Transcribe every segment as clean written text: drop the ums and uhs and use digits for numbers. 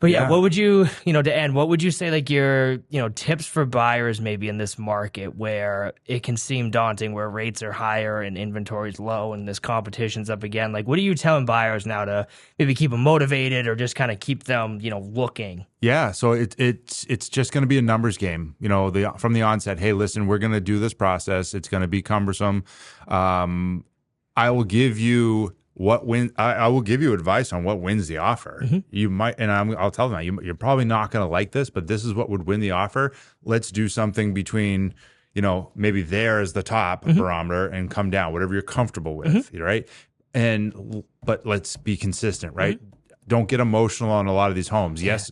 But yeah, what would you, to end, what would you say like your, tips for buyers maybe in this market where it can seem daunting, where rates are higher and inventory's low and this competition's up again? Like, what are you telling buyers now to maybe keep them motivated or just kind of keep them, looking? Yeah, so it's just going to be a numbers game. From the onset, hey, listen, we're going to do this process. It's going to be cumbersome. I will give you I will give you advice on what wins the offer. You might, and I'll tell them that you're probably not going to like this, but this is what would win the offer. Let's do something between, maybe there as the top barometer and come down, whatever you're comfortable with, right? But let's be consistent, right? Don't get emotional on a lot of these homes. Yes,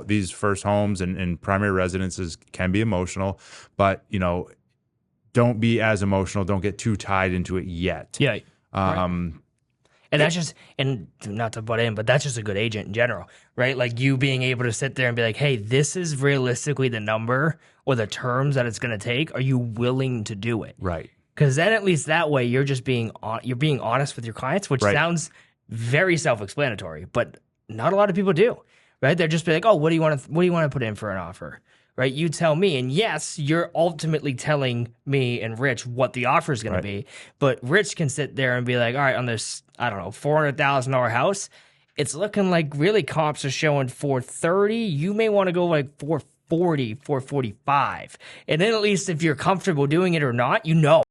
these first homes and primary residences can be emotional, but don't be as emotional. Don't get too tied into it yet. Yeah. And that's just, and not to butt in, but that's just a good agent in general, right? Like you being able to sit there and be like, hey, this is realistically the number or the terms that it's going to take. Are you willing to do it? Right. Because then at least that way you're just being honest with your clients, which sounds very self-explanatory, but not a lot of people do, right? They're just be like, oh, what do you want to put in for an offer? Right? You tell me, and yes, you're ultimately telling me and Rich what the offer is going to be, but Rich can sit there and be like, all right, on this, I don't know, $400,000 house, it's looking like really comps are showing 430. You may want to go like 440, 445. And then at least if you're comfortable doing it or not,